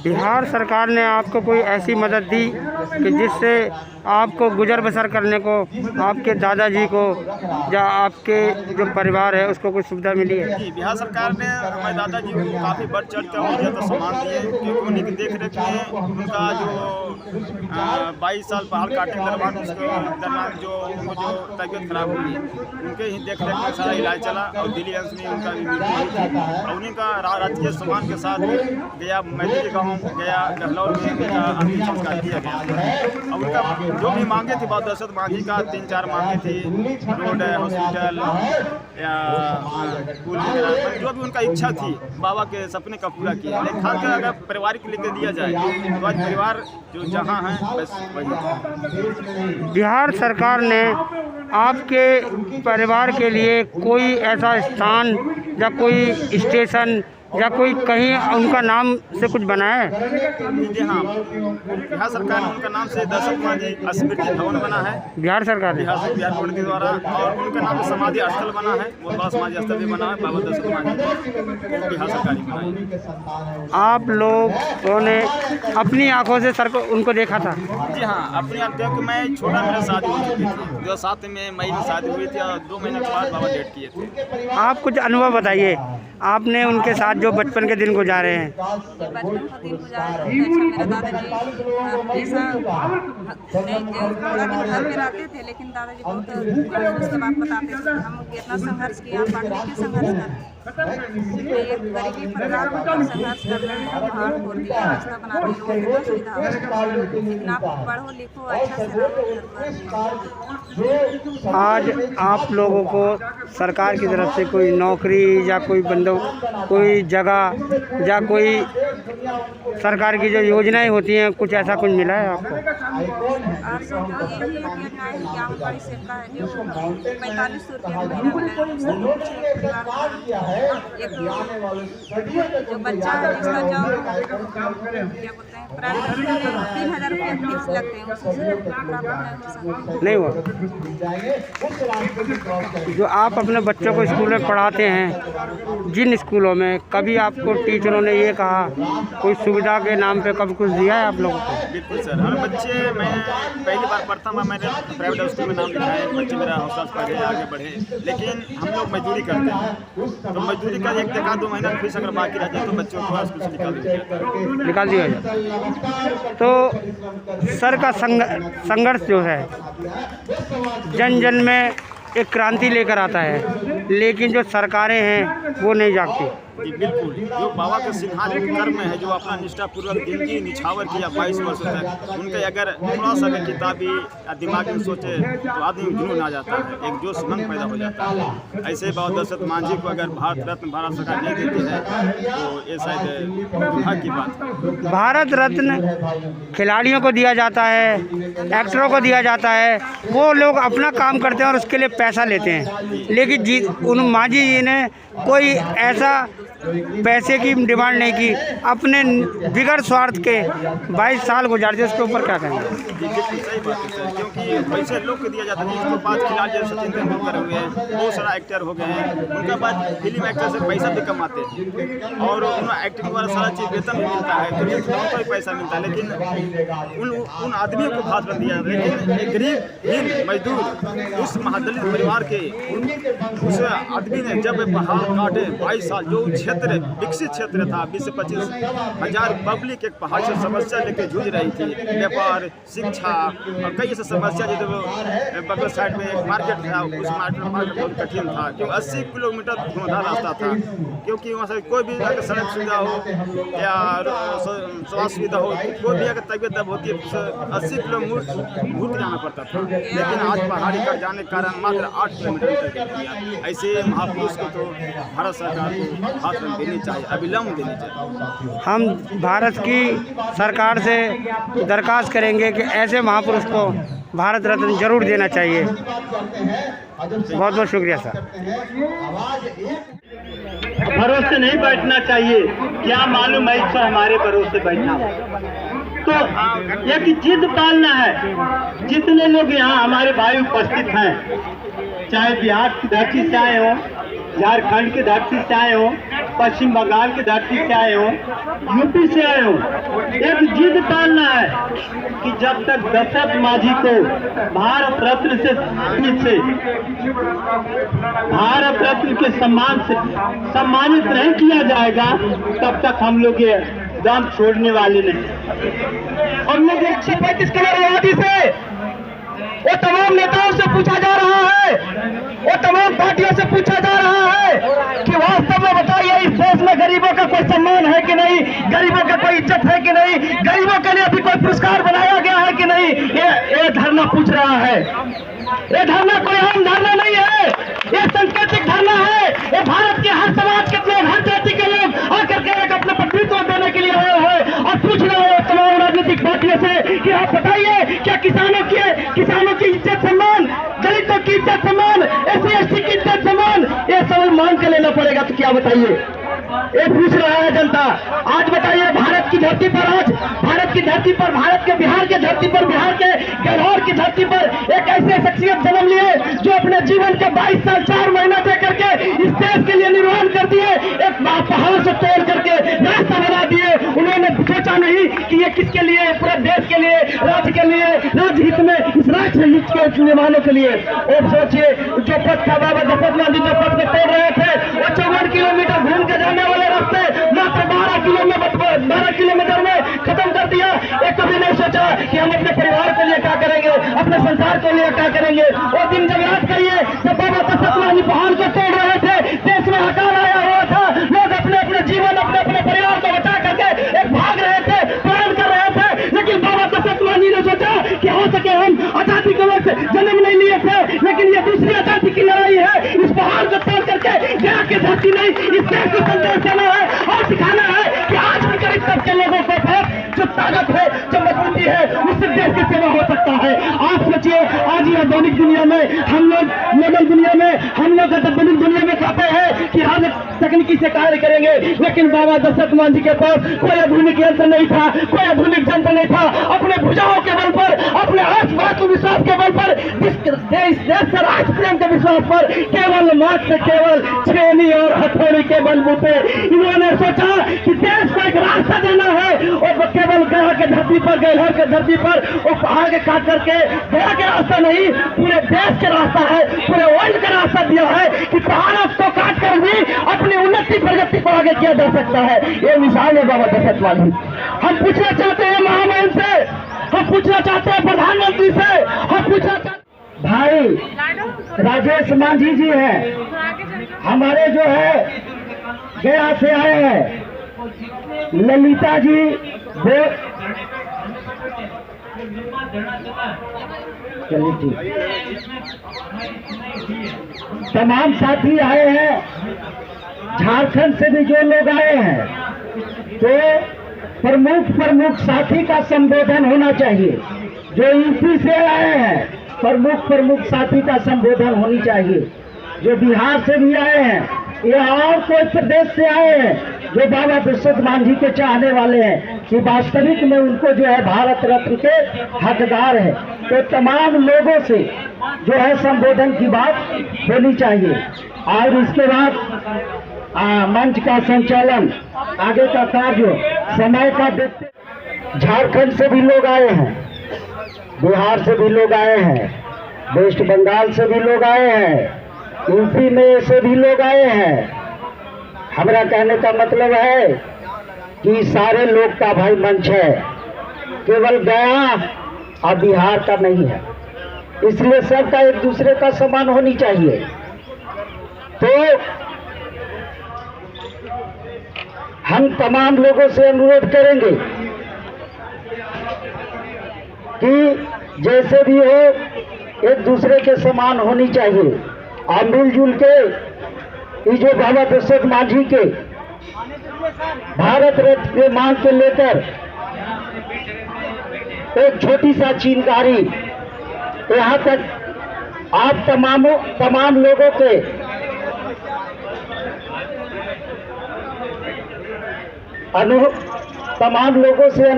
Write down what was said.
बिहार सरकार ने आपको कोई ऐसी मदद दी कि जिससे आपको गुजर बसर करने को, आपके दादाजी को या आपके जो परिवार है उसको कोई सुविधा मिली है? जी, बिहार सरकार ने हमारे दादाजी को काफ़ी बढ़ चढ़ कर मुझे तो सम्मान दिए, क्योंकि उन्हीं की देख रेख में उनका जो 22 साल पहाड़ काटने के दरमियान जो तबीयत खराब हुई, उनके ही देख रेख में सारा इलाज चला और दिल्ली एम्स में उनका भी मृत्यु हुई थी। और उन्हीं का राजकीय सम्मान के साथ गया मैत्री गाँव गया गहलौर में उनका अंतिम संस्कार किया गया। और उनका जो भी मांगे थी, बहुत दशरथ मांझी का 3-4 मांगे थी, रोड, हॉस्पिटल या स्कूल वगैरह, जो भी उनका इच्छा थी बाबा के सपने का पूरा किया। लेकिन खासकर अगर परिवार के लिए दिया जाए तो आज परिवार जो जहाँ है बस वही। बिहार सरकार ने आपके परिवार के लिए कोई ऐसा स्थान या कोई स्टेशन या कोई कहीं उनका नाम से कुछ बनाया है? जी हाँ, बिहार सरकार ने उनका नाम से दशरथ मांझी स्मृति भवन बना है बिहार सरकार ने? बिहार बोर्ड के द्वारा। और उनका नाम से समाधि स्थल बना है, मोहनदास समाधि स्थल भी बना है बाबा दशरथ मांझी, बिहार सरकार ही बनाई। आप लोगों ने अपनी आंखों से सर को उनको देखा था? जी हाँ, अपनी आँख देख के मैं छोटा, मेरा शादी हो चुकी थी 2007 में मई में शादी हुई थी और 2 महीने के बाद बाबा डेट किए थे। आप कुछ अनुभव बताइए, आपने उनके साथ जो बचपन के दिन गुजारे हैं। बचपन का दिन गुजारे मेरे दादाजी हमेशा थोड़ा दिन घर में रहते थे, लेकिन दादाजी बहुत उसके बाद बताते थे हम कितना संघर्ष किया, पढ़ने के संघर्ष करते, एक गरीबी परिवार में संघर्ष कर रहे हैं, पहाड़ फोड़ दिया, रास्ता बना दिया, कितना सुविधा हो, लेकिन आप पढ़ो लिखो अच्छा से रहो। आज आप लोगों को सरकार की तरफ से कोई नौकरी या कोई कोई जगह या कोई सरकार की जो योजनाएं होती हैं, कुछ ऐसा कुछ मिला है आपको? और जो यही योजनाएं कि आंगनबाड़ी सेविका है जो 4500 रुपया महीना मिला है, एक जो बच्चा है जिसका जो क्या बोलते हैं प्राइवेट में 3000 रुपया फीस लगते हैं, उससे नहीं हुआ। जो आप अपने बच्चों को स्कूल में पढ़ाते हैं, जिन स्कूलों में कभी आपको टीचरों ने ये कहा कोई सुविधा के नाम पे कभी कुछ दिया है आप लोगों को? बिल्कुल सर, हमारे बच्चे, मैं पहली बार पढ़ता हूँ, मैंने प्राइवेट स्कूल में नाम लिखाया, बच्चे मेरा हौसला पढ़े आगे बढ़े, लेकिन हम लोग मजदूरी करते हैं तो मजदूरी का 1-2 महीना फीस अगर बाकी रह जाए तो बच्चों को स्कूल से निकाल दिया जाए। तो सर का संघर्ष जो है जन जन में एक क्रांति लेकर आता है, लेकिन जो सरकारें हैं वो नहीं जागती। जी बिल्कुल, जो बाबा के सिद्धांत कर्म है, जो अपना निष्ठापूर्वक जिंदगी निछावर किया 22 वर्षों तक, उनके अगर थोड़ा सा भी किताबी या दिमाग में सोचे तो आदमी जुनून आ जाता है, एक जोश मन पैदा हो जाता है। ऐसे बाबा दशरथ मांझी को अगर भारत रत्न भारत सरकार नहीं देती है तो ये शायद दुर्भाग्य की बात है। भारत रत्न खिलाड़ियों को दिया जाता है, एक्टरों को दिया जाता है, वो लोग अपना काम करते हैं और उसके लिए पैसा लेते हैं, लेकिन उन मांझी जी ने कोई ऐसा पैसे की डिमांड नहीं की, अपने बिगड़ स्वार्थ के 22 साल गुजार दिए। उसके ऊपर क्या कहेंगे? जी बिल्कुल सही बात है सर, क्योंकि पैसे लोग को दिया जाता है, जिसको 5 खिलाड़ी जैसे सचिन तेंदुलकर हुए हैं, बहुत सारा एक्टर हो गए हैं, उनके बाद फिल्म एक्टर से पैसा भी कमाते हैं और उन एक्टिंग द्वारा सारा चीज़ वेतन भी मिलता है, तो उनको भी पैसा मिलता है, लेकिन उन आदमियों को भात बन दिया। लेकिन एक गरीब मजदूर उस महादलित परिवार के उस आदमी ने जब पहाड़ काटे 22 साल, जो क्षेत्र विकसित क्षेत्र था, 20 से 25 हज़ार पब्लिक एक पहाड़ से समस्या लेकर जूझ रही थी, व्यापार, शिक्षा और कई ऐसी समस्या, जैसे बगल साइड में एक मार्केट था, उस मार्केट बहुत कठिन था, क्योंकि 80 किलोमीटर धुआंधार रास्ता था, क्योंकि वहाँ से कोई भी अगर सड़क सुविधा हो या स्वास्थ्य सुविधा हो, कोई भी अगर तबीयत दब होती है तो 80 किलोमीटर घूट जाना पड़ता था, लेकिन आज पहाड़ी कट जाने के कारण मात्र 8 किलोमीटर। ऐसे महापुरुष को तो भारत सरकार को हाथ देनी चाहिए, अविलंब देनी चाहिए। हम भारत की सरकार से दरख्वास्त करेंगे कि ऐसे महापुरुष को भारत रत्न जरूर देना चाहिए। बहुत बहुत शुक्रिया सर। भरोसे नहीं बैठना चाहिए, क्या मालूम है इच्छा हमारे भरोसे बैठा, तो एक जिद पालना है। जितने लोग यहाँ हमारे भाई उपस्थित हैं, चाहे बिहार की धरती से आए हो, झारखंड की धरती से आए हो, पश्चिम बंगाल की धरती से आए हूँ, यूपी से आए हूँ। एक जिद पालना है कि जब तक दशरथ मांझी को भारत रत्न से भारत रत्न के सम्मान से सम्मानित नहीं किया जाएगा, तब तक हम लोग ये दम छोड़ने वाले नहीं। हम लोग 135 करोड़ आबादी से वो तमाम नेताओं से पूछा जा रहा है, वो तमाम पार्टियों से पूछा जा रहा है कि वास्तव में बताइए इस देश में गरीबों का कोई सम्मान है कि नहीं, गरीबों का कोई इज्जत है कि नहीं, गरीबों के लिए अभी कोई पुरस्कार बनाया गया है कि नहीं। ये धरना पूछ रहा है। ये धरना कोई आम धरना नहीं है, ये सांकेतिक धरना है। ये भारत के हर समाज के लोग, हर जाति के लोग आकर के एक अपने प्रतिनिधित्व देने के लिए आए हैं और पूछ रहे हैं तमाम राजनीतिक पार्टियों से कि आप बताइए क्या किसानों की इज्जत सम्मान, दलितों की इज्जत सम्मान, SC/ST की इज्जत सम्मान, ये सब मांग के लेना पड़ेगा। तो क्या बताइए, ये पूछ रहा है जनता। आज बताइए भारत की धरती पर, आज भारत की धरती पर, भारत के बिहार की धरती पर, बिहार के गढ़ौर की धरती पर एक ऐसे शख्सियत जन्म लिए जो अपने जीवन के 22 साल 4 महीना दे करके इस देश के लिए निर्माण कर दिए, एक पहाड़ से तोड़ करके रास्ता बना दिए। उन्होंने सोचा नहीं कि ये किसके लिए, पूरे देश के लिए, राज्य के लिए, राज्य हित में, इस राष्ट्र हित के निर्माणों के लिए। और सोचिए जो पथ था बाबा दशरथ मांझी जो पथ में तोड़ रहे थे, वो 54 किलोमीटर घूम के जाने वाले रास्ते मात्र 12 किलोमीटर में खत्म कर दिया। एक कभी नहीं सोचा कि हम अपने परिवार के लिए क्या करेंगे, अपने संसार के लिए क्या करेंगे। वो दिन जब याद करिए जब बाबा दशरथ मांझी पहाड़ को तोड़ रहे थे, देश में हकार आया हुआ था, लोग अपने अपने जीवन, अपने अपने परिवार को बचा करके एक भाग रहे थे, प्रण कर रहे थे। लेकिन बाबा दशरथ मांझी ने सोचा कि हो सके हम आजादी के वक्त जन्म नहीं लिए थे, लेकिन ये दूसरी आजादी की लड़ाई है। इस पहाड़ को तोड़ करके गया की धरती नहीं, इस देश को संदेश देना है और दिखाना है कि आज भी गरीब सबके लोगों को जो ताकत है, जो मजबूती है, उससे देश की सेवा हो सकता है। आप सोचिए आज ये आधुनिक दुनिया में हम लोग, मॉडर्न दुनिया में हम लोग आधुनिक दुनिया में कहते हैं कि हम तकनीकी से कार्य करेंगे, लेकिन बाबा दशरथ मांझी के पास कोई आधुनिक यंत्र नहीं था, कोई आधुनिक यंत्र नहीं था। अपने भुजाओं के बल पर, अपने आत्मविश्वास के बल पर, देश से राष्ट्र प्रेम के विश्वास पर, केवल मात्र से केवल छेनी और हथौड़ी के बलबूते इन्होंने सोचा कि देश को एक रास्ता देना है। और केवल गया के धरती पर, गैहर के धरती पर वो पहाड़ के काट करके गया के रास्ता नहीं, पूरे देश के रास्ता है, पूरे वर्ल्ड का रास्ता दिया है कि पहाड़ों को काट कर भी अपनी उन्नति प्रगति को आगे किया जा सकता है। ये मिसाल है बाबा दशरथ मांझी। हम पूछना चाहते हैं महामहिम से, हम पूछना चाहते हैं प्रधानमंत्री से, हम पूछना चाहते भाई राजेश मांझी जी हैं, हमारे जो है गया से आए हैं। ललिता जी चलिए ठीक, तमाम साथी आए हैं, झारखंड से भी जो लोग आए हैं, तो प्रमुख साथी का संबोधन होना चाहिए। जो यूपी से आए हैं, प्रमुख साथी का संबोधन होनी चाहिए। जो बिहार से भी आए हैं या और कोई प्रदेश से आए हैं, जो बाबा दशरथ मांझी के चाहने वाले हैं कि वास्तविक में उनको जो है भारत रत्न के हकदार है, तो तमाम लोगों से जो है संबोधन की बात होनी चाहिए। और इसके बाद मंच का संचालन, आगे का कार्य समय का देखते। झारखंड से भी लोग आए हैं, बिहार से भी लोग आए हैं, वेस्ट बंगाल से भी लोग आए हैं, यूपी में से भी लोग आए हैं। हमारा कहने का मतलब है कि सारे लोग का भाई मंच है, केवल गया और बिहार का नहीं है, इसलिए सबका एक दूसरे का सम्मान होनी चाहिए। तो हम तमाम लोगों से अनुरोध करेंगे कि जैसे भी हो एक दूसरे के समान होनी चाहिए और मिलजुल के ये जो बाबा दशरथ मांझी के भारत रत्न के मांग के लेकर एक छोटी सा चिंगारी यहाँ तक आप तमाम लोगों के तमाम लोगों से